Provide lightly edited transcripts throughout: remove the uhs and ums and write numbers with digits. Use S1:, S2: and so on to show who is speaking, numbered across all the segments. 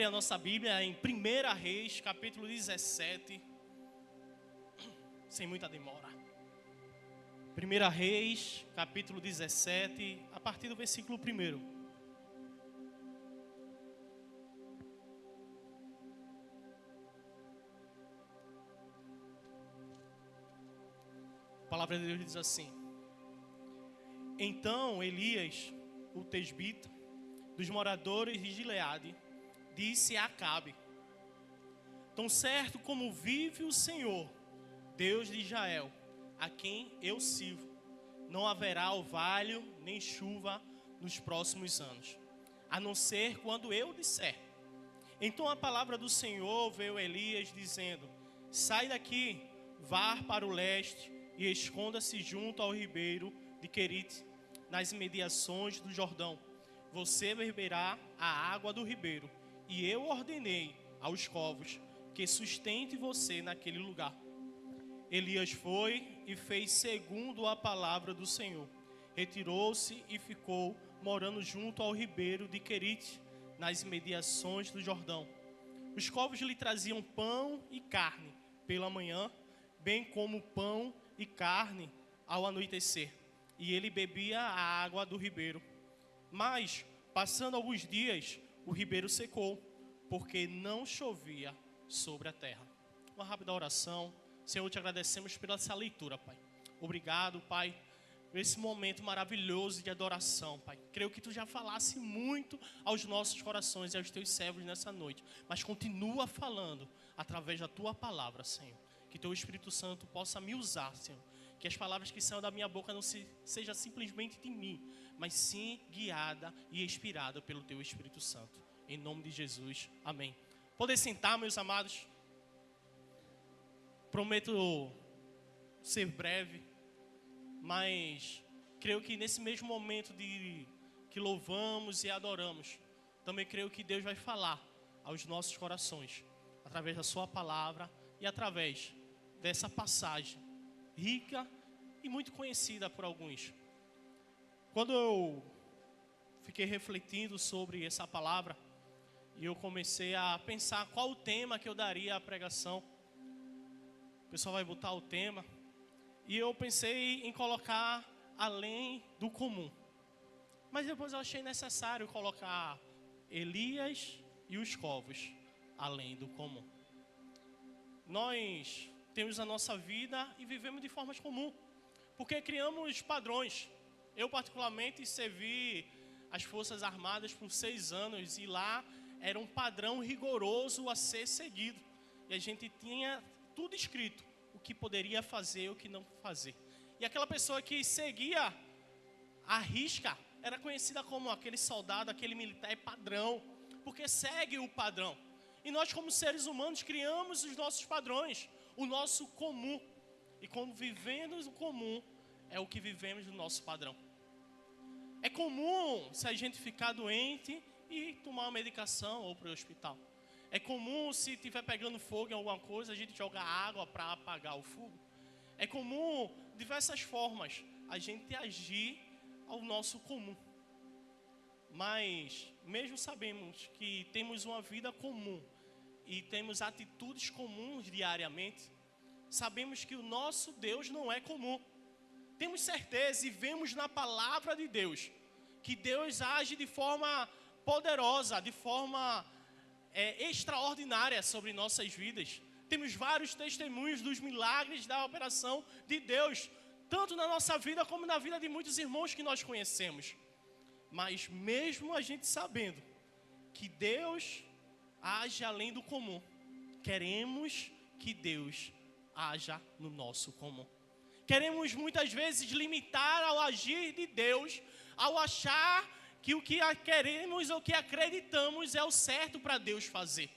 S1: A nossa Bíblia em 1 Reis, capítulo 17, sem muita demora. 1 Reis, capítulo 17, a partir do versículo 1. A palavra de Deus diz assim: Então Elias, o tesbita, dos moradores de Gileade, disse a Acabe: Tão certo como vive o Senhor, Deus de Israel, a quem eu sirvo, não haverá orvalho nem chuva nos próximos anos, a não ser quando eu disser. Então a palavra do Senhor veio a Elias dizendo: Sai daqui, vá para o leste e esconda-se junto ao ribeiro de Querite, nas imediações do Jordão. Você beberá a água do ribeiro, e eu ordenei aos corvos que sustente você naquele lugar. Elias foi e fez segundo a palavra do Senhor. Retirou-se e ficou morando junto ao ribeiro de Querite, nas imediações do Jordão. Os corvos lhe traziam pão e carne pela manhã, bem como pão e carne ao anoitecer, e ele bebia a água do ribeiro. Mas, passando alguns dias, o ribeiro secou, porque não chovia sobre a terra. Uma rápida oração. Senhor, te agradecemos pela essa leitura, Pai. Obrigado, Pai, por esse momento maravilhoso de adoração, Pai. Creio que Tu já falasse muito aos nossos corações e aos Teus servos nessa noite, mas continua falando através da Tua palavra, Senhor. Que Teu Espírito Santo possa me usar, Senhor. Que as palavras que saiam da minha boca não seja simplesmente de mim, mas sim guiada e inspirada pelo Teu Espírito Santo. Em nome de Jesus, amém. Poder sentar, meus amados. Prometo ser breve, mas creio que nesse mesmo momento que louvamos e adoramos, também creio que Deus vai falar aos nossos corações, através da Sua palavra e através dessa passagem rica e muito conhecida por alguns. Quando eu fiquei refletindo sobre essa palavra, e eu comecei a pensar qual o tema que eu daria à pregação. O pessoal vai botar o tema. E eu pensei em colocar além do comum. Mas depois eu achei necessário colocar Elias e os corvos além do comum. Nós temos a nossa vida e vivemos de formas comuns, porque criamos padrões. Eu particularmente servi as Forças Armadas por 6 anos e lá era um padrão rigoroso a ser seguido. E a gente tinha tudo escrito, o que poderia fazer e o que não fazer. E aquela pessoa que seguia a risca era conhecida como aquele soldado, aquele militar padrão, porque segue o padrão. E nós, como seres humanos, criamos os nossos padrões, o nosso comum. E como vivemos o comum, é o que vivemos no nosso padrão. É comum se a gente ficar doente e tomar uma medicação ou para o hospital. É comum se estiver pegando fogo em alguma coisa, a gente jogar água para apagar o fogo. É comum, diversas formas, a gente agir ao nosso comum. Mas, mesmo sabemos que temos uma vida comum e temos atitudes comuns diariamente, sabemos que o nosso Deus não é comum. Temos certeza e vemos na palavra de Deus que Deus age de forma poderosa, de forma extraordinária sobre nossas vidas. Temos vários testemunhos dos milagres da operação de Deus, tanto na nossa vida como na vida de muitos irmãos que nós conhecemos. Mas mesmo a gente sabendo que Deus age além do comum, queremos que Deus haja no nosso comum. Queremos muitas vezes limitar ao agir de Deus, ao achar que o que queremos ou que acreditamos é o certo para Deus fazer.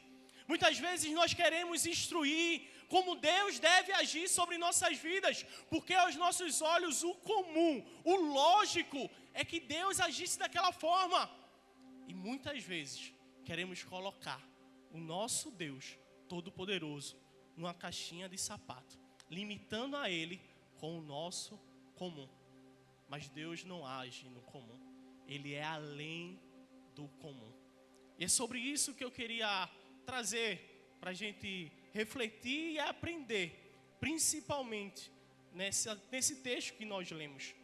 S1: Muitas vezes nós queremos instruir como Deus deve agir sobre nossas vidas, porque aos nossos olhos o comum, o lógico é que Deus agisse daquela forma. E muitas vezes queremos colocar o nosso Deus Todo-Poderoso numa caixinha de sapato, limitando a Ele com o nosso comum. Mas Deus não age no comum. Ele é além do comum. E é sobre isso que eu queria trazer para a gente refletir e aprender, principalmente nesse texto que nós lemos.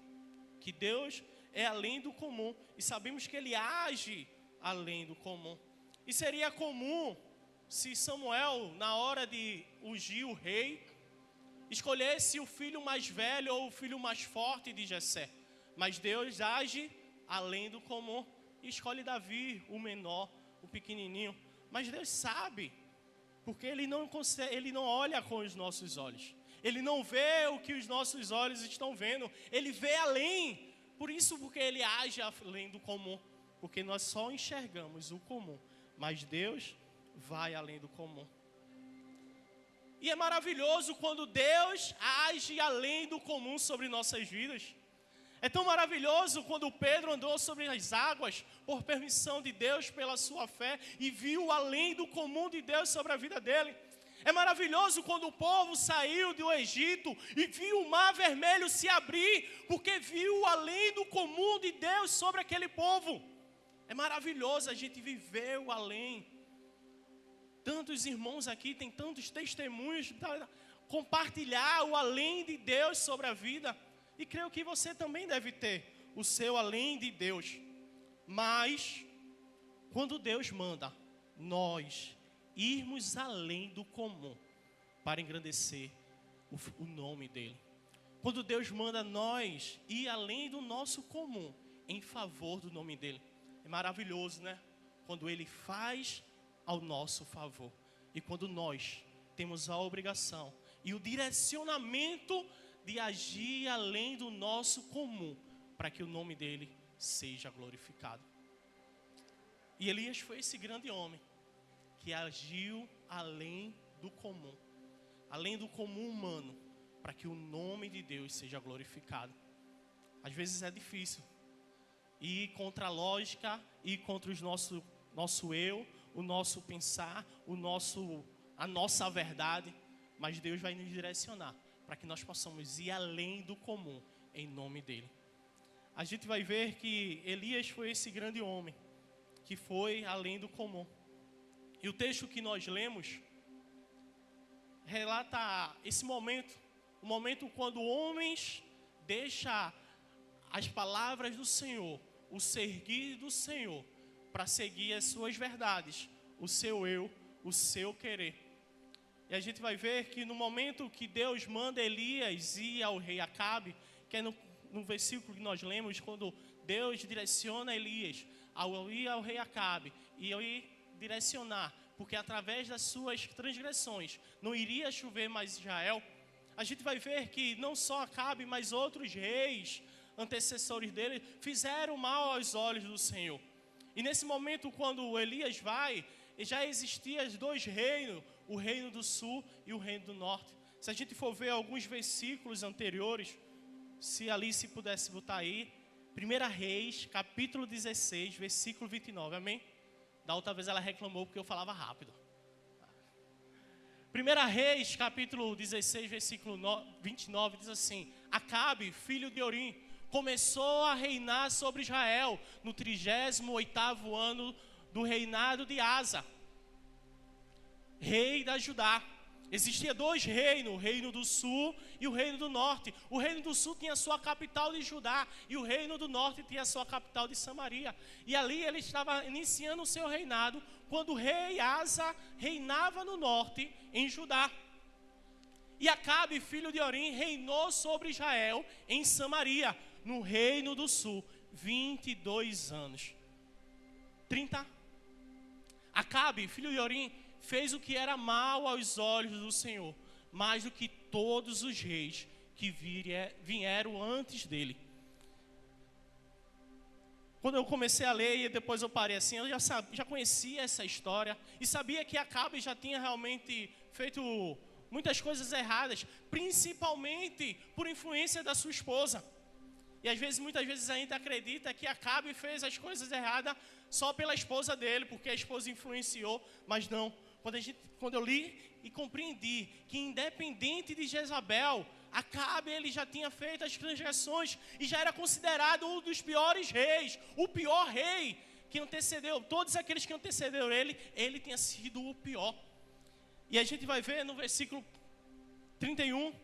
S1: Que Deus é além do comum e sabemos que Ele age além do comum. E seria comum se Samuel, na hora de ungir o rei, escolhesse o filho mais velho ou o filho mais forte de Jessé. Mas Deus age além do comum e escolhe Davi, o menor, o pequenininho. Mas Deus sabe, porque Ele não olha com os nossos olhos. Ele não vê o que os nossos olhos estão vendo. Ele vê além. Por isso, porque Ele age além do comum. Porque nós só enxergamos o comum. Mas Deus vai além do comum. E é maravilhoso quando Deus age além do comum sobre nossas vidas. É tão maravilhoso quando Pedro andou sobre as águas por permissão de Deus, pela sua fé, e viu além do comum de Deus sobre a vida dele. É maravilhoso quando o povo saiu do Egito e viu o mar vermelho se abrir, porque viu além do comum de Deus sobre aquele povo. É maravilhoso a gente viver o além. Tantos irmãos aqui têm tantos testemunhos para compartilhar o além de Deus sobre a vida. E creio que você também deve ter o seu além de Deus. Mas, quando Deus manda nós irmos além do comum para engrandecer o nome dEle. Quando Deus manda nós ir além do nosso comum em favor do nome dEle. É maravilhoso, né? Quando Ele faz ao nosso favor. E quando nós temos a obrigação e o direcionamento de agir além do nosso comum, para que o nome dele seja glorificado. E Elias foi esse grande homem, que agiu além do comum humano, para que o nome de Deus seja glorificado. Às vezes é difícil ir contra a lógica, ir contra o nosso eu, o nosso pensar, a nossa verdade, mas Deus vai nos direcionar para que nós possamos ir além do comum, em nome dEle. A gente vai ver que Elias foi esse grande homem, que foi além do comum. E o texto que nós lemos, relata esse momento, o momento quando homens deixam as palavras do Senhor, o seguir do Senhor, para seguir as suas verdades, o seu eu, o seu querer. E a gente vai ver que no momento que Deus manda Elias ir ao rei Acabe, que é no versículo que nós lemos, quando Deus direciona Elias ao ir ao rei Acabe, e ao ir direcionar, porque através das suas transgressões não iria chover mais Israel, a gente vai ver que não só Acabe, mas outros reis, antecessores dele, fizeram mal aos olhos do Senhor. E nesse momento, quando Elias vai, já existiam dois reinos, o reino do sul e o reino do norte. Se a gente for ver alguns versículos anteriores, se Alice pudesse botar aí, 1 Reis, capítulo 16, versículo 29, amém? Da outra vez ela reclamou porque eu falava rápido. 1 Reis, capítulo 16, versículo 29, diz assim: Acabe, filho de Orim, começou a reinar sobre Israel no 38º ano do reinado de Asa, rei da Judá. Existia dois reinos, o reino do sul e o reino do norte. O reino do sul tinha a sua capital de Judá e o reino do norte tinha a sua capital de Samaria. E ali ele estava iniciando o seu reinado quando o rei Asa reinava no norte, em Judá. E Acabe, filho de Orim, reinou sobre Israel em Samaria, no reino do sul, 22 anos. 30. Acabe, filho de Orim, fez o que era mal aos olhos do Senhor, mais do que todos os reis que vieram antes dele. Quando eu comecei a ler e depois eu parei assim, eu já conhecia essa história e sabia que Acabe já tinha realmente feito muitas coisas erradas, principalmente por influência da sua esposa. E muitas vezes a gente acredita que Acabe fez as coisas erradas só pela esposa dele, porque a esposa influenciou, mas não. Quando eu li e compreendi que independente de Jezabel, Acabe ele já tinha feito as transgressões e já era considerado um dos piores reis, o pior rei que antecedeu, todos aqueles que antecederam ele tinha sido o pior. E a gente vai ver no versículo 31,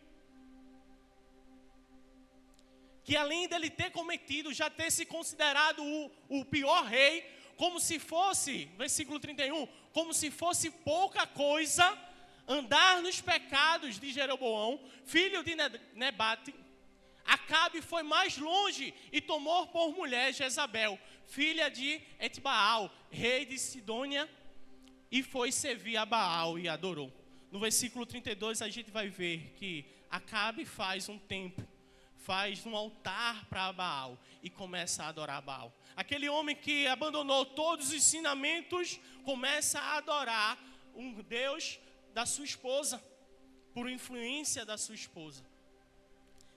S1: que além dele ter cometido, já ter se considerado o pior rei, como se fosse, versículo 31, como se fosse pouca coisa, andar nos pecados de Jeroboão, filho de Nebate, Acabe foi mais longe e tomou por mulher Jezabel, filha de Etbaal, rei de Sidônia, e foi servir a Baal e adorou. No versículo 32 a gente vai ver que Acabe faz um templo, faz um altar para Baal e começa a adorar Baal. Aquele homem que abandonou todos os ensinamentos começa a adorar um Deus da sua esposa, por influência da sua esposa.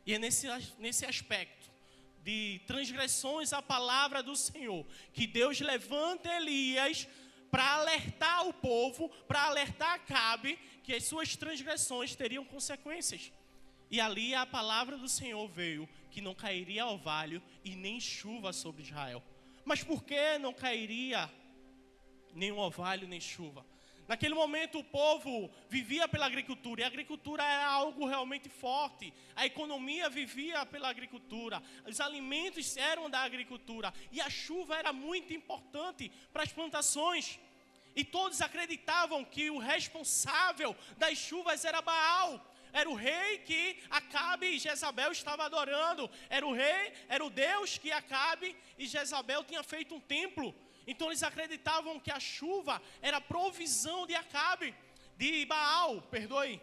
S1: E é nesse aspecto de transgressões à palavra do Senhor que Deus levanta Elias para alertar o povo, para alertar Acabe que as suas transgressões teriam consequências. E ali a palavra do Senhor veio, que não cairia orvalho e nem chuva sobre Israel. Mas por que não cairia nem orvalho nem chuva? Naquele momento o povo vivia pela agricultura, e a agricultura era algo realmente forte. A economia vivia pela agricultura, os alimentos eram da agricultura, e a chuva era muito importante para as plantações. E todos acreditavam que o responsável das chuvas era Baal. Era o rei que Acabe e Jezabel estavam adorando. Era o rei, era o Deus que Acabe e Jezabel tinham feito um templo. Então eles acreditavam que a chuva era provisão de Acabe, de Baal, perdoe.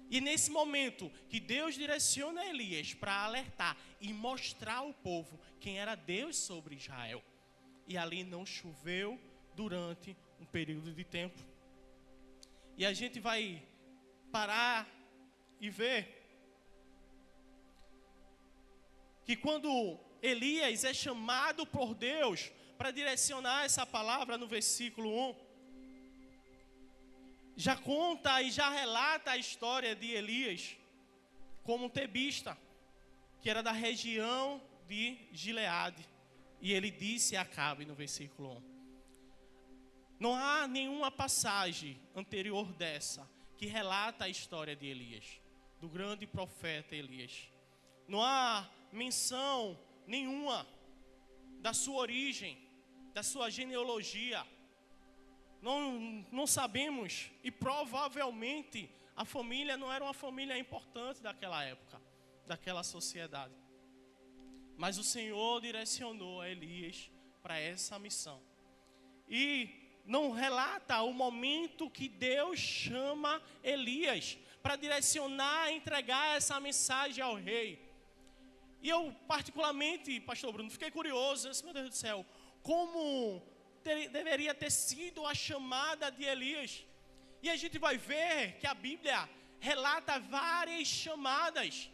S1: E nesse momento que Deus direciona Elias para alertar e mostrar ao povo quem era Deus sobre Israel. E ali não choveu durante um período de tempo. E a gente vai parar e ver que quando Elias é chamado por Deus para direcionar essa palavra no versículo 1, já conta e já relata a história de Elias como um tebista, que era da região de Gileade. E ele disse a Acabe no versículo 1. Não há nenhuma passagem anterior dessa que relata a história de Elias, do grande profeta Elias. Não há menção nenhuma da sua origem, da sua genealogia. Não sabemos, e provavelmente a família não era uma família importante daquela época, daquela sociedade. Mas o Senhor direcionou a Elias para essa missão. E não relata o momento que Deus chama Elias para direcionar, entregar essa mensagem ao rei. E eu particularmente, pastor Bruno, fiquei curioso, eu disse, meu Deus do céu, como deveria ter sido a chamada de Elias. E a gente vai ver que a Bíblia relata várias chamadas,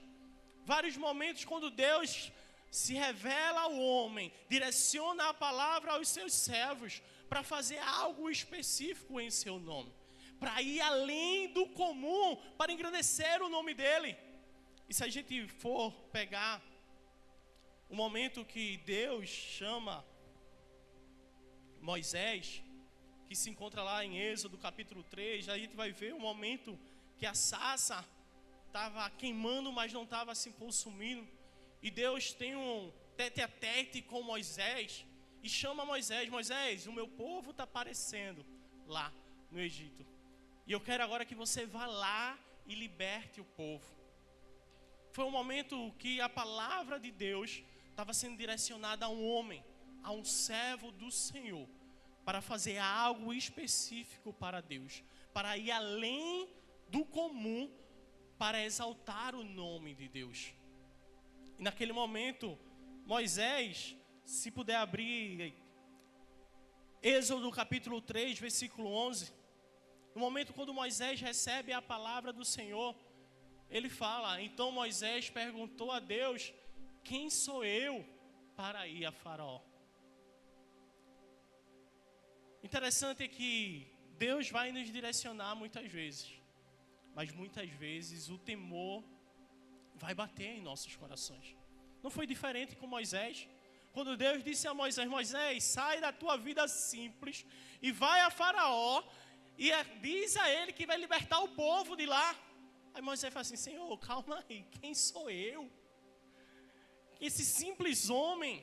S1: vários momentos quando Deus se revela ao homem, direciona a palavra aos seus servos para fazer algo específico em seu nome, para ir além do comum, para engrandecer o nome dele. E se a gente for pegar o momento que Deus chama Moisés, que se encontra lá em Êxodo capítulo 3, a gente vai ver um momento que a sarça estava queimando, mas não estava se consumindo. E Deus tem um tete-a-tete com Moisés e chama Moisés: Moisés, o meu povo está aparecendo lá no Egito. E eu quero agora que você vá lá e liberte o povo. Foi um momento que a palavra de Deus estava sendo direcionada a um homem, a um servo do Senhor, para fazer algo específico para Deus, para ir além do comum, para exaltar o nome de Deus. E naquele momento, Moisés, se puder abrir Êxodo capítulo 3, versículo 11, no momento quando Moisés recebe a palavra do Senhor, ele fala: então Moisés perguntou a Deus: quem sou eu para ir a Faraó? Interessante é que Deus vai nos direcionar muitas vezes, mas muitas vezes o temor vai bater em nossos corações. Não foi diferente com Moisés. quando Deus disse a Moisés: Moisés, sai da tua vida simples e vai a Faraó e diz a ele que vai libertar o povo de lá. Aí Moisés fala assim: Senhor, calma aí, quem sou eu? Esse simples homem,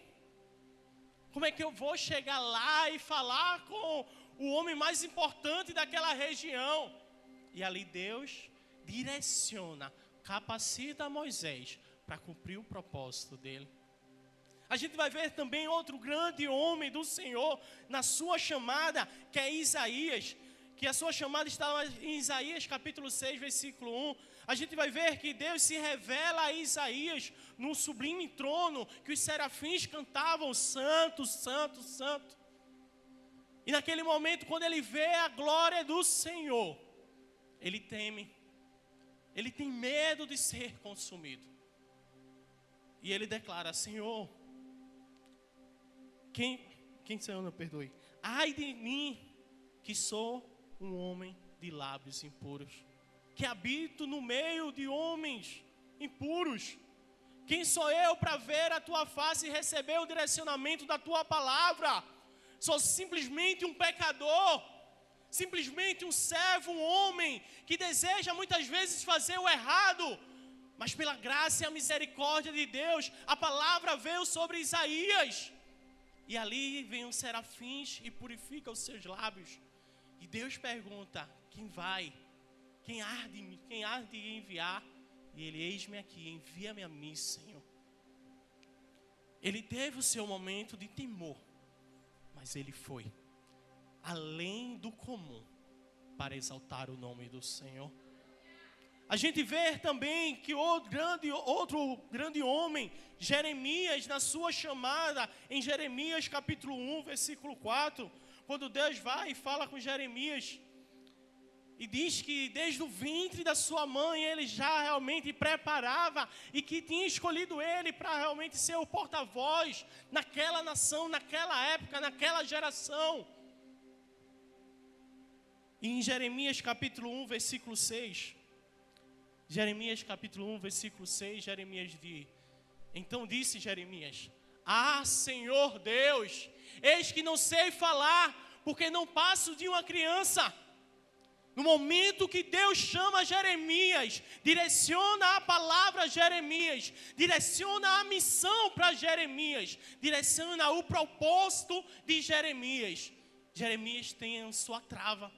S1: como é que eu vou chegar lá e falar com o homem mais importante daquela região? E ali Deus direciona, capacita Moisés para cumprir o propósito dele. A gente vai ver também outro grande homem do Senhor na sua chamada, que é Isaías, que a sua chamada está em Isaías capítulo 6, versículo 1. A gente vai ver que Deus se revela a Isaías num sublime trono, que os serafins cantavam: Santo, Santo, Santo. E naquele momento, quando ele vê a glória do Senhor, ele teme, ele tem medo de ser consumido. E ele declara: Senhor, quem Senhor não perdoe? Ai de mim, que sou um homem de lábios impuros, que habito no meio de homens impuros. Quem sou eu para ver a tua face e receber o direcionamento da tua palavra? Sou simplesmente um pecador, simplesmente um servo, um homem que deseja muitas vezes fazer o errado, mas pela graça e a misericórdia de Deus, a palavra veio sobre Isaías, e ali vem os serafins e purifica os seus lábios. E Deus pergunta: quem vai? Quem há de enviar? E ele: eis-me aqui, envia-me a mim, Senhor. Ele teve o seu momento de temor, mas ele foi além do comum para exaltar o nome do Senhor. A gente vê também que outro grande homem, Jeremias, na sua chamada, em Jeremias capítulo 1, versículo 4, quando Deus vai e fala com Jeremias, e diz que desde o ventre da sua mãe ele já realmente preparava, e que tinha escolhido ele para realmente ser o porta-voz naquela nação, naquela época, naquela geração. E em Jeremias capítulo 1, versículo 6, Jeremias capítulo 1, versículo 6, Jeremias diz: então disse Jeremias: ah, Senhor Deus, eis que não sei falar, porque não passo de uma criança. No momento que Deus chama Jeremias, direciona a palavra a Jeremias, direciona a missão para Jeremias, direciona o propósito de Jeremias, Jeremias tem a sua trava: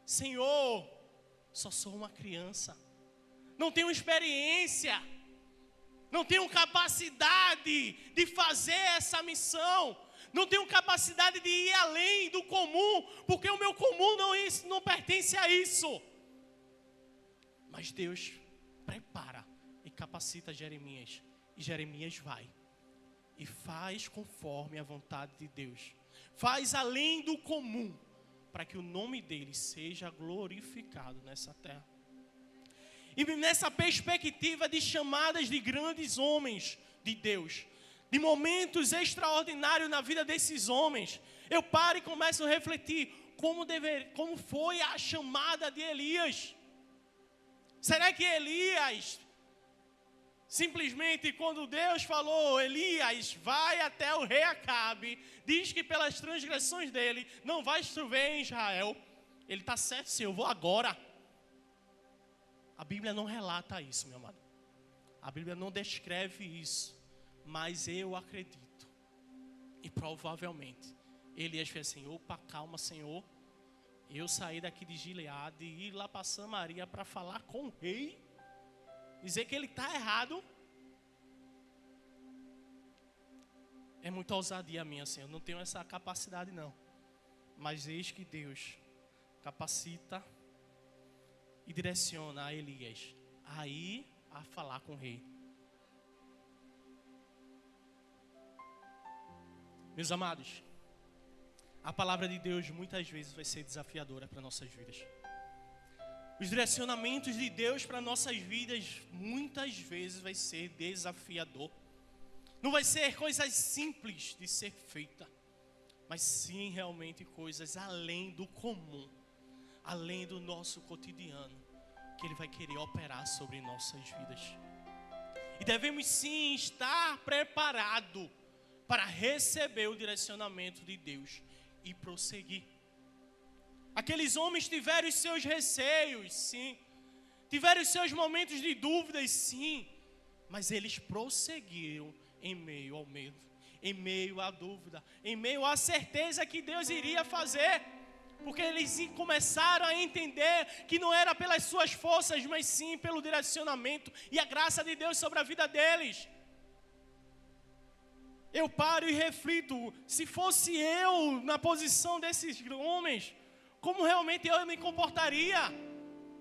S1: Senhor, só sou uma criança, não tenho experiência, não tenho capacidade de fazer essa missão, não tenho capacidade de ir além do comum, porque o meu comum não pertence a isso. Mas Deus prepara e capacita Jeremias, e Jeremias vai e faz conforme a vontade de Deus, faz além do comum, para que o nome dele seja glorificado nessa terra. E nessa perspectiva de chamadas de grandes homens de Deus, de momentos extraordinários na vida desses homens, eu paro e começo a refletir como foi a chamada de Elias. Será que Elias, simplesmente quando Deus falou: Elias, vai até o rei Acabe, diz que pelas transgressões dele não vai chover em Israel, ele está certo, sim, eu vou agora. A Bíblia não relata isso, meu amado. A Bíblia não descreve isso. Mas eu acredito. E provavelmente Elias fez assim: opa, calma, Senhor. Eu saí daqui de Gileade e ir lá para Samaria para falar com o rei, dizer que ele está errado. É muita ousadia minha, Senhor. Eu não tenho essa capacidade, não. Mas eis que Deus capacita e direciona a Elias a ir a falar com o rei. Meus amados, a palavra de Deus muitas vezes vai ser desafiadora para nossas vidas. Os direcionamentos de Deus para nossas vidas muitas vezes vai ser desafiador. Não vai ser coisas simples de ser feita, mas sim realmente coisas além do comum, além do nosso cotidiano, que Ele vai querer operar sobre nossas vidas. E devemos sim estar preparados para receber o direcionamento de Deus e prosseguir. Aqueles homens tiveram os seus receios, sim. Tiveram os seus momentos de dúvidas, sim. Mas eles prosseguiram em meio ao medo, em meio à dúvida, em meio à certeza que Deus iria fazer. Porque eles começaram a entender que não era pelas suas forças, mas sim pelo direcionamento e a graça de Deus sobre a vida deles. Eu paro e reflito, se fosse eu na posição desses homens, como realmente eu me comportaria?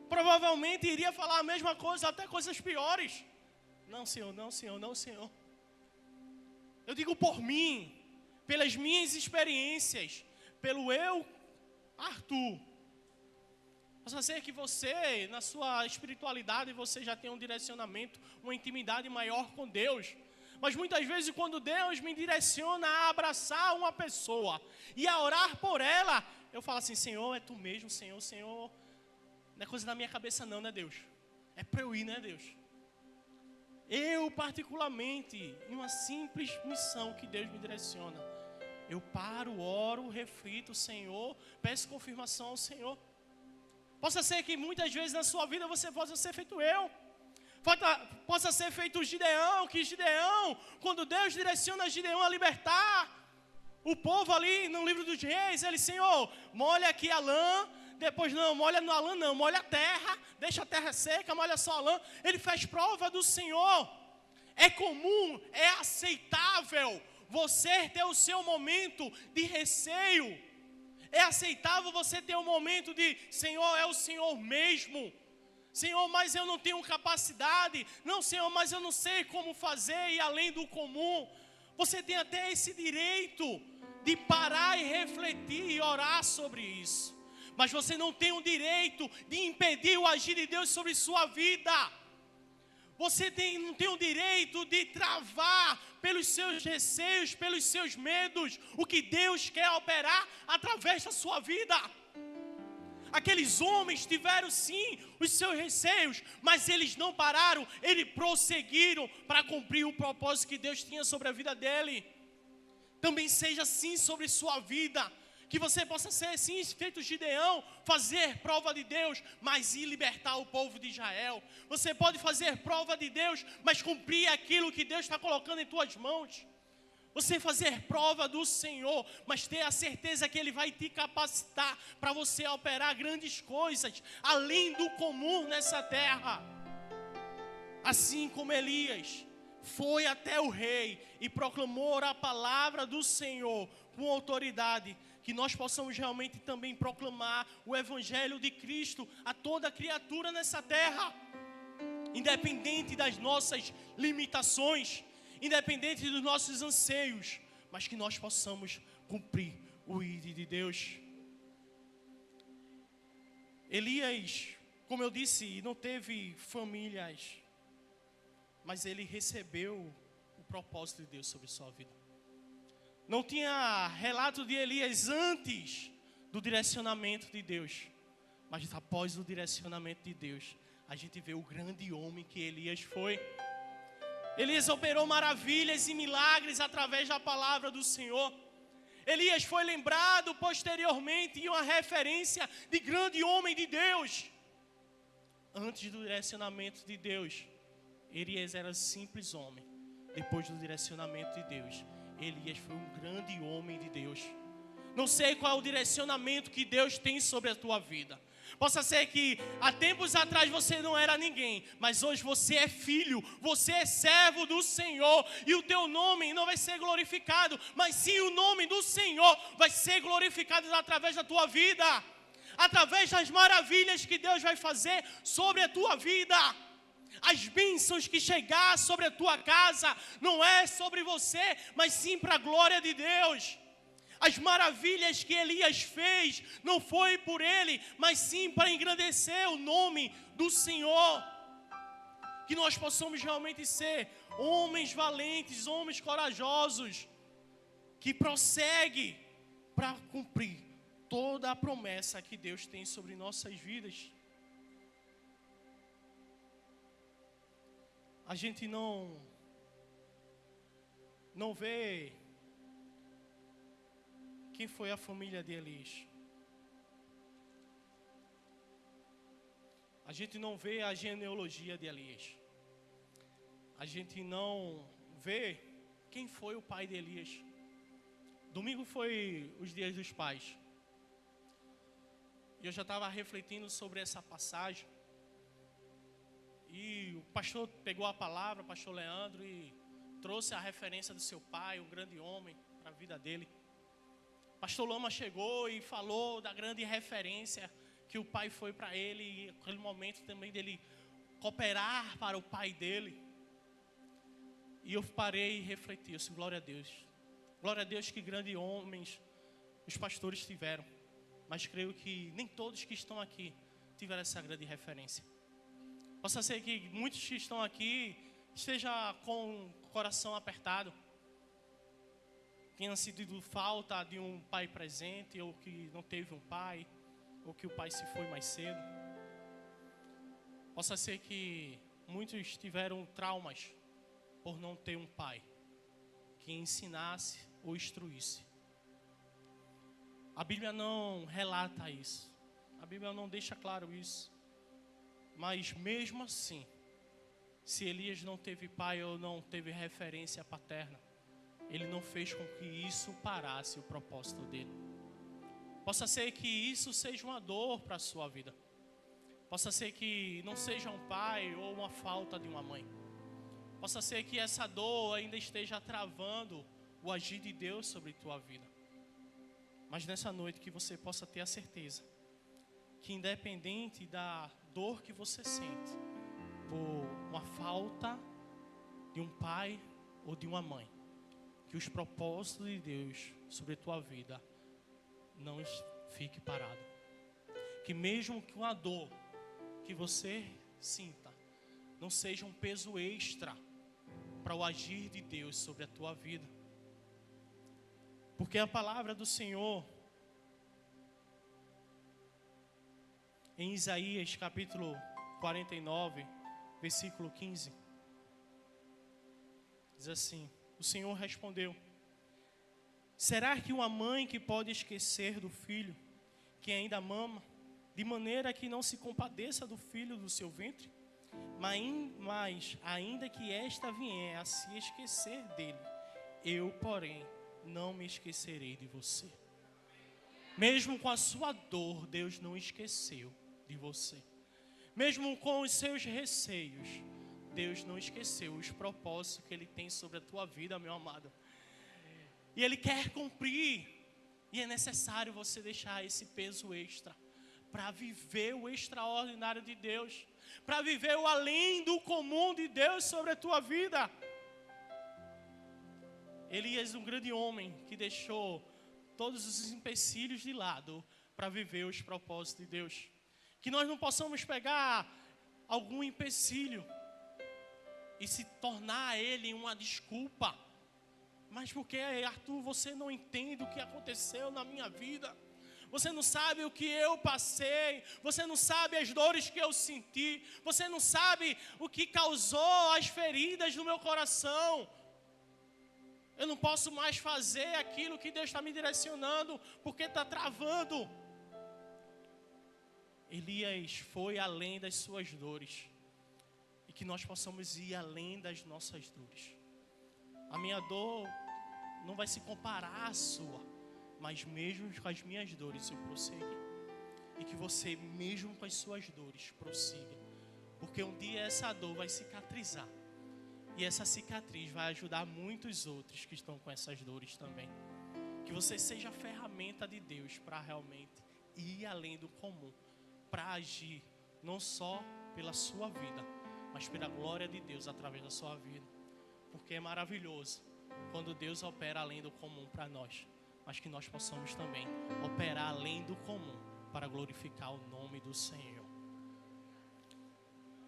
S1: Provavelmente iria falar a mesma coisa, até coisas piores. Não, Senhor, não, Senhor, não, Senhor. Eu digo por mim, pelas minhas experiências, pelo eu, Arthur. Possa ser que você, na sua espiritualidade, você já tenha um direcionamento, uma intimidade maior com Deus. Mas muitas vezes quando Deus me direciona a abraçar uma pessoa e a orar por ela, eu falo assim, Senhor, é Tu mesmo, Senhor, Senhor. Não é coisa da minha cabeça não, né, Deus? É para eu ir, né, Deus? Eu, particularmente, em uma simples missão que Deus me direciona, eu paro, oro, reflito, Senhor, peço confirmação ao Senhor. Possa ser que muitas vezes na sua vida você possa ser feito eu. Possa ser feito Gideão, que Gideão, quando Deus direciona Gideão a libertar o povo ali no livro dos reis, ele, Senhor, molha aqui a lã, depois não, molha na lã não, molha a terra, deixa a terra seca, molha só a lã. Ele faz prova do Senhor. É comum, é aceitável você ter o seu momento de receio. É aceitável você ter um momento de, Senhor, é o Senhor mesmo. Senhor, mas eu não tenho capacidade. Não, Senhor, mas eu não sei como fazer e além do comum. Você tem até esse direito de parar e refletir e orar sobre isso. Mas você não tem o direito de impedir o agir de Deus sobre sua vida. Você não tem o direito de travar pelos seus receios, pelos seus medos, o que Deus quer operar através da sua vida. Aqueles homens tiveram sim os seus receios, mas eles não pararam, eles prosseguiram para cumprir o propósito que Deus tinha sobre a vida dele. Também seja assim sobre sua vida, que você possa ser sim feito Gideão, fazer prova de Deus, mas ir libertar o povo de Israel. Você pode fazer prova de Deus, mas cumprir aquilo que Deus está colocando em tuas mãos. Você fazer prova do Senhor, mas ter a certeza que Ele vai te capacitar para você operar grandes coisas, além do comum nessa terra. Assim como Elias foi até o rei e proclamou a palavra do Senhor com autoridade, que nós possamos realmente também proclamar o Evangelho de Cristo a toda criatura nessa terra, independente das nossas limitações, independente dos nossos anseios, mas que nós possamos cumprir o ID de Deus. Elias, como eu disse, não teve famílias, mas ele recebeu o propósito de Deus sobre sua vida. Não tinha relato de Elias antes do direcionamento de Deus, mas após o direcionamento de Deus, a gente vê o grande homem que Elias foi. Elias operou maravilhas e milagres através da palavra do Senhor. Elias foi lembrado posteriormente em uma referência de grande homem de Deus. Antes do direcionamento de Deus, Elias era simples homem. Depois do direcionamento de Deus, Elias foi um grande homem de Deus. Não sei qual é o direcionamento que Deus tem sobre a tua vida. Possa ser que há tempos atrás você não era ninguém, mas hoje você é filho, você é servo do Senhor, e o teu nome não vai ser glorificado, mas sim o nome do Senhor vai ser glorificado através da tua vida, através das maravilhas que Deus vai fazer sobre a tua vida. As bênçãos que chegar sobre a tua casa não é sobre você, mas sim para a glória de Deus. As maravilhas que Elias fez não foi por ele, mas sim para engrandecer o nome do Senhor. Que nós possamos realmente ser homens valentes, homens corajosos, que prosseguem para cumprir toda a promessa que Deus tem sobre nossas vidas. A gente não vê quem foi a família de Elias. A gente não vê a genealogia de Elias. A gente não vê quem foi o pai de Elias. Domingo foi os dias dos pais. E eu já estava refletindo sobre essa passagem. E o pastor pegou a palavra, o pastor Leandro, e trouxe a referência do seu pai, um grande homem, para a vida dele. O pastor Lama chegou e falou da grande referência que o pai foi para ele, e aquele momento também dele cooperar para o pai dele. E eu parei e refleti, eu disse, glória a Deus. Glória a Deus que grandes homens os pastores tiveram. Mas creio que nem todos que estão aqui tiveram essa grande referência. Possa ser que muitos que estão aqui estejam com o coração apertado, tenha sentido falta de um pai presente, ou que não teve um pai, ou que o pai se foi mais cedo. Possa ser que muitos tiveram traumas por não ter um pai que ensinasse ou instruísse. A Bíblia não relata isso. A Bíblia não deixa claro isso. Mas mesmo assim, se Elias não teve pai ou não teve referência paterna, ele não fez com que isso parasse o propósito dele. Possa ser que isso seja uma dor para a sua vida. Possa ser que não seja um pai ou uma falta de uma mãe. Possa ser que essa dor ainda esteja travando o agir de Deus sobre tua vida. Mas nessa noite que você possa ter a certeza que independente da dor que você sente por uma falta de um pai ou de uma mãe, que os propósitos de Deus sobre a tua vida não fique parado. Que mesmo que uma dor que você sinta não seja um peso extra para o agir de Deus sobre a tua vida. Porque a palavra do Senhor em Isaías capítulo 49, versículo 15, diz assim: o Senhor respondeu: será que uma mãe que pode esquecer do filho que ainda mama, de maneira que não se compadeça do filho do seu ventre? Mas ainda que esta vier a se esquecer dele, eu, porém, não me esquecerei de você. Mesmo com a sua dor, Deus não esqueceu de você. Mesmo com os seus receios, Deus não esqueceu os propósitos que Ele tem sobre a tua vida, meu amado. E Ele quer cumprir. E é necessário você deixar esse peso extra para viver o extraordinário de Deus, para viver o além do comum de Deus sobre a tua vida. Elias, um grande homem que deixou todos os empecilhos de lado para viver os propósitos de Deus. Que nós não possamos pegar algum empecilho e se tornar ele uma desculpa. Mas porque, Arthur, você não entende o que aconteceu na minha vida. Você não sabe o que eu passei. Você não sabe as dores que eu senti. Você não sabe o que causou as feridas no meu coração. Eu não posso mais fazer aquilo que Deus está me direcionando, porque está travando. Elias foi além das suas dores. E que nós possamos ir além das nossas dores. A minha dor não vai se comparar à sua, mas mesmo com as minhas dores eu prossigo. E que você, mesmo com as suas dores, prossiga. Porque um dia essa dor vai cicatrizar. E essa cicatriz vai ajudar muitos outros que estão com essas dores também. Que você seja a ferramenta de Deus para realmente ir além do comum. Para agir não só pela sua vida, mas pela glória de Deus através da sua vida. Porque é maravilhoso quando Deus opera além do comum para nós. Mas que nós possamos também operar além do comum para glorificar o nome do Senhor.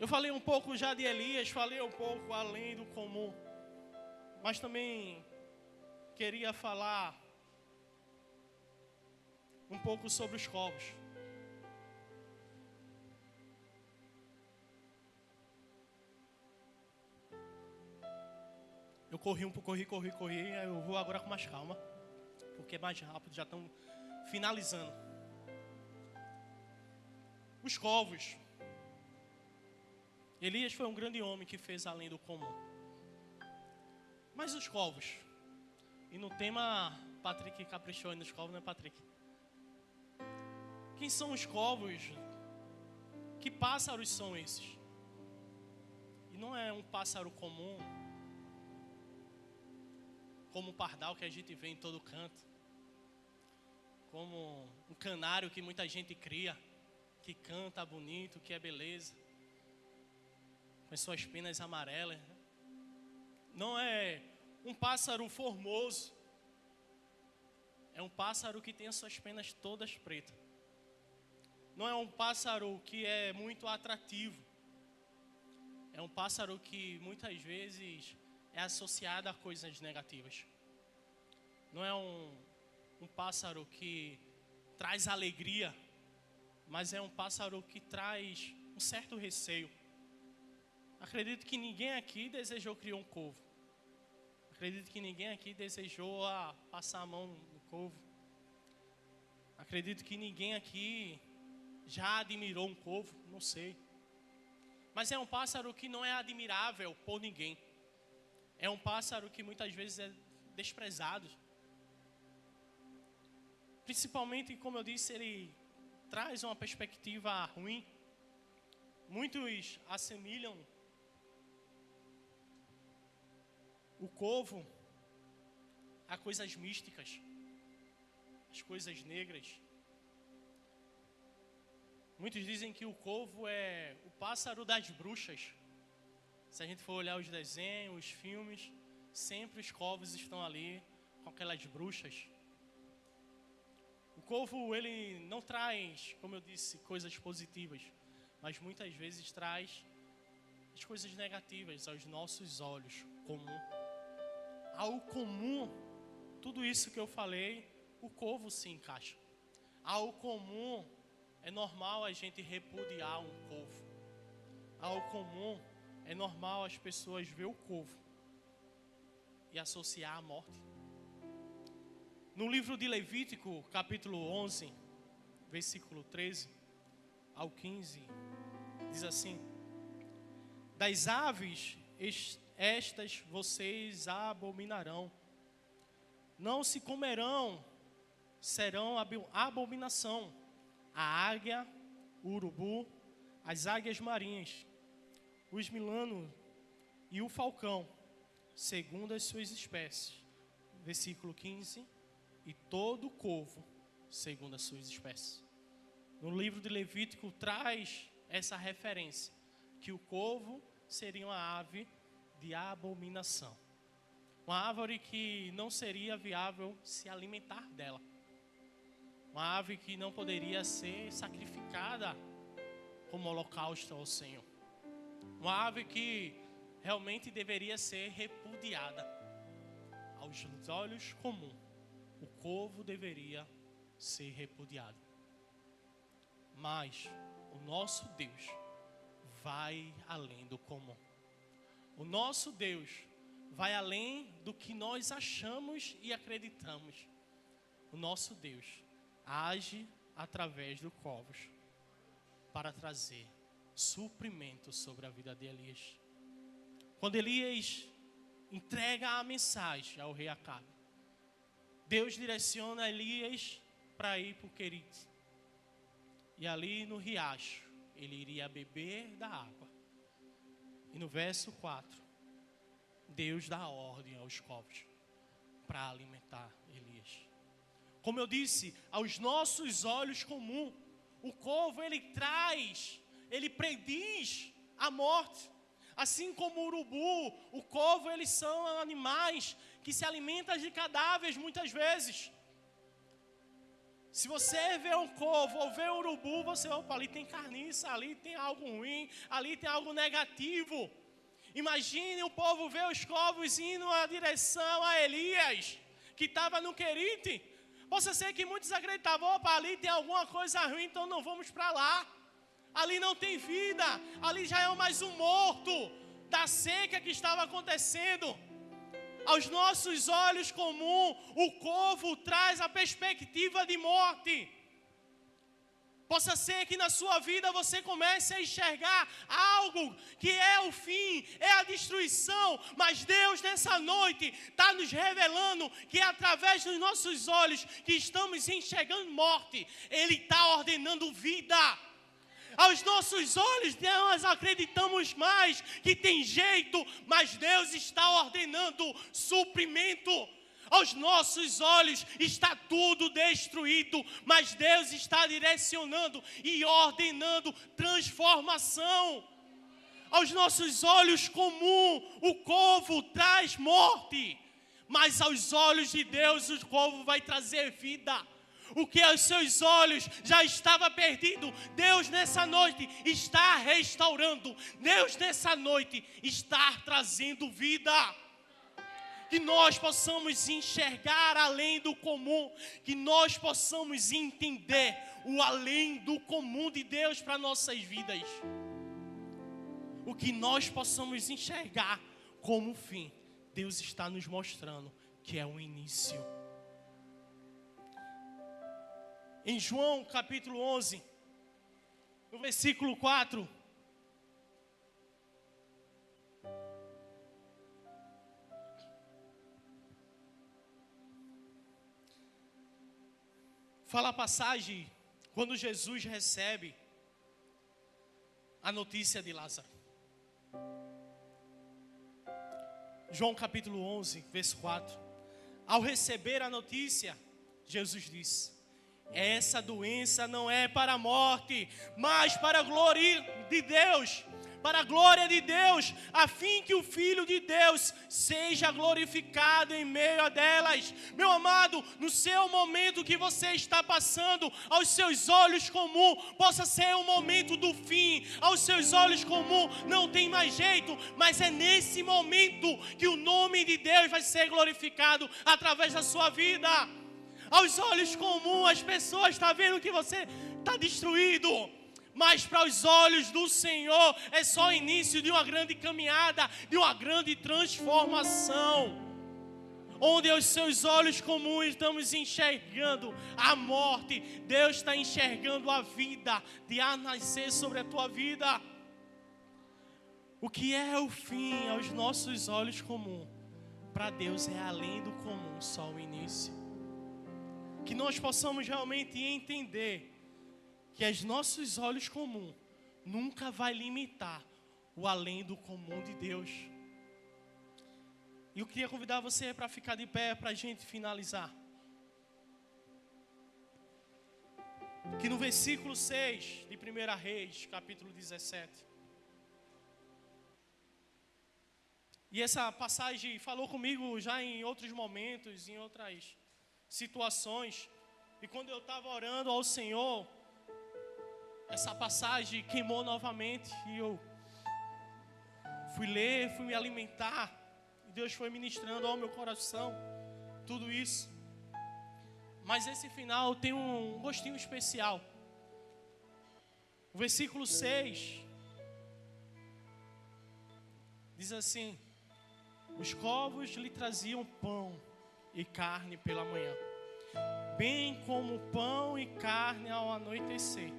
S1: Eu falei um pouco já de Elias, falei um pouco além do comum. Mas também queria falar um pouco sobre os covos. Eu corri, aí eu vou agora com mais calma. porque é mais rápido, já estão finalizando. Os covos. Elias foi um grande homem que fez além do comum. Mas os covos. E no tema, Patrick caprichou aí nos covos, né, Patrick? Quem são os covos? Que pássaros são esses? E não é um pássaro comum, como o pardal que a gente vê em todo canto, como um canário que muita gente cria, que canta bonito, que é beleza, com as suas penas amarelas. Não é um pássaro formoso, é um pássaro que tem as suas penas todas pretas. Não é um pássaro que é muito atrativo. É um pássaro que muitas vezes é associado a coisas negativas. Não é um pássaro que traz alegria, mas é um pássaro que traz um certo receio. Acredito que ninguém aqui desejou criar um corvo. Acredito que ninguém aqui desejou passar a mão no corvo. Acredito que ninguém aqui já admirou um corvo, não sei. Mas é um pássaro que não é admirável por ninguém. É um pássaro que muitas vezes é desprezado. Principalmente, como eu disse, ele traz uma perspectiva ruim. Muitos assemelham o corvo a coisas místicas, as coisas negras. Muitos dizem que o corvo é o pássaro das bruxas. Se a gente for olhar os desenhos, os filmes, sempre os corvos estão ali com aquelas bruxas. O corvo, ele não traz, como eu disse, coisas positivas, mas muitas vezes traz as coisas negativas aos nossos olhos comum. Ao comum, tudo isso que eu falei, o corvo se encaixa. Ao comum, é normal a gente repudiar um corvo. Ao comum, é normal as pessoas ver o corvo e associar a morte. No livro de Levítico, capítulo 11, versículo 13 ao 15, diz assim: das aves estas vocês abominarão, não se comerão, serão abominação. A águia, o urubu, as águias marinhas, os milanos e o falcão, segundo as suas espécies. Versículo 15, e todo corvo, segundo as suas espécies. No livro de Levítico traz essa referência, que o corvo seria uma ave de abominação. Uma árvore que não seria viável se alimentar dela. Uma ave que não poderia ser sacrificada como holocausto ao Senhor. Uma ave que realmente deveria ser repudiada. Aos olhos comuns, o corvo deveria ser repudiado. Mas o nosso Deus vai além do comum. O nosso Deus vai além do que nós achamos e acreditamos. O nosso Deus age através do corvos para trazer suprimento sobre a vida de Elias. Quando Elias entrega a mensagem ao rei Acabe, Deus direciona Elias para ir para o Querite. E ali no riacho, ele iria beber da água. E no verso 4, Deus dá ordem aos corvos para alimentar Elias. Como eu disse, aos nossos olhos comuns, o corvo ele traz, ele prediz a morte. Assim como o urubu, o corvo, eles são animais que se alimentam de cadáveres muitas vezes. Se você vê um corvo ou vê um urubu, você, opa, ali tem carniça, ali tem algo ruim, ali tem algo negativo. Imagine o povo ver os corvos indo na direção a Elias, que estava no Querite. Possa ser que muitos acreditavam, opa, ali tem alguma coisa ruim, então não vamos para lá. Ali não tem vida, ali já é mais um morto da seca que estava acontecendo. Aos nossos olhos comuns, o corvo traz a perspectiva de morte. Possa ser que na sua vida você comece a enxergar algo que é o fim, é a destruição. Mas Deus nessa noite está nos revelando que através dos nossos olhos que estamos enxergando morte, Ele está ordenando vida. Aos nossos olhos nós acreditamos mais que tem jeito, mas Deus está ordenando suprimento. Aos nossos olhos está tudo destruído, mas Deus está direcionando e ordenando transformação. Aos nossos olhos comum, o corvo traz morte, mas aos olhos de Deus o corvo vai trazer vida. O que aos seus olhos já estava perdido, Deus nessa noite está restaurando. Deus nessa noite está trazendo vida. Que nós possamos enxergar além do comum, que nós possamos entender o além do comum de Deus para nossas vidas. O que nós possamos enxergar como fim, Deus está nos mostrando que é o início. Em João capítulo 11, no versículo 4, fala a passagem quando Jesus recebe a notícia de Lázaro. João capítulo 11, verso 4. Ao receber a notícia, Jesus disse: essa doença não é para a morte, mas para a glória de Deus. Para a glória de Deus, a fim que o Filho de Deus seja glorificado em meio a delas. Meu amado, no seu momento que você está passando, aos seus olhos comuns, possa ser o momento do fim. Aos seus olhos comuns não tem mais jeito, mas é nesse momento que o nome de Deus vai ser glorificado através da sua vida. Aos olhos comuns, as pessoas estão vendo que você está destruído. Mas para os olhos do Senhor é só o início de uma grande caminhada, de uma grande transformação. Onde aos seus olhos comuns estamos enxergando a morte, Deus está enxergando a vida, de nascer sobre a tua vida. O que é o fim aos nossos olhos comuns, para Deus é além do comum, só o início. Que nós possamos realmente entender que os nossos olhos comuns nunca vai limitar o além do comum de Deus. E eu queria convidar você para ficar de pé para a gente finalizar. Que no versículo 6 de 1 Reis, capítulo 17. E essa passagem falou comigo já em outros momentos, em outras situações. E quando eu estava orando ao Senhor, essa passagem queimou novamente e eu fui ler, fui me alimentar. E Deus foi ministrando ao meu coração tudo isso. Mas esse final tem um gostinho especial. O versículo 6 diz assim: os corvos lhe traziam pão e carne pela manhã, bem como pão e carne ao anoitecer.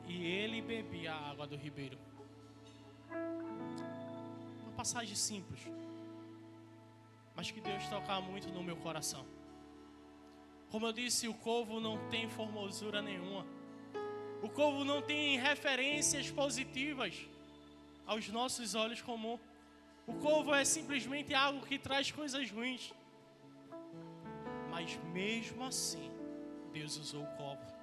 S1: E ele bebia a água do ribeiro. Uma passagem simples, mas que Deus toca muito no meu coração. Como eu disse, o corvo não tem formosura nenhuma. O corvo não tem referências positivas aos nossos olhos comuns. O corvo é simplesmente algo que traz coisas ruins. Mas mesmo assim, Deus usou o corvo.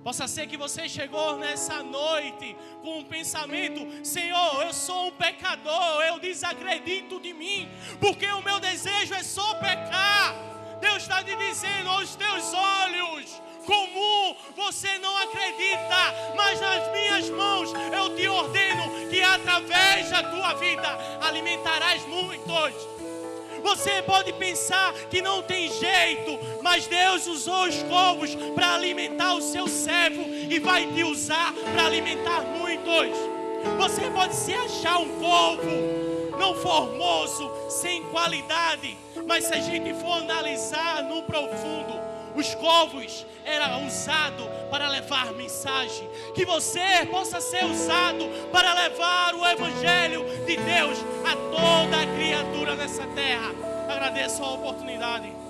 S1: Possa ser que você chegou nessa noite com um pensamento: Senhor, eu sou um pecador, eu desacredito de mim, porque o meu desejo é só pecar. Deus está te dizendo: aos teus olhos comum você não acredita, mas nas minhas mãos eu te ordeno que através da tua vida alimentarás muitos. Você pode pensar que não tem jeito, mas Deus usou os corvos para alimentar o seu servo e vai te usar para alimentar muitos. Você pode se achar um corvo, não formoso, sem qualidade. Mas se a gente for analisar no profundo, os covos eram usados para levar mensagem. Que você possa ser usado para levar o Evangelho de Deus a toda criatura nessa terra. Agradeço a oportunidade.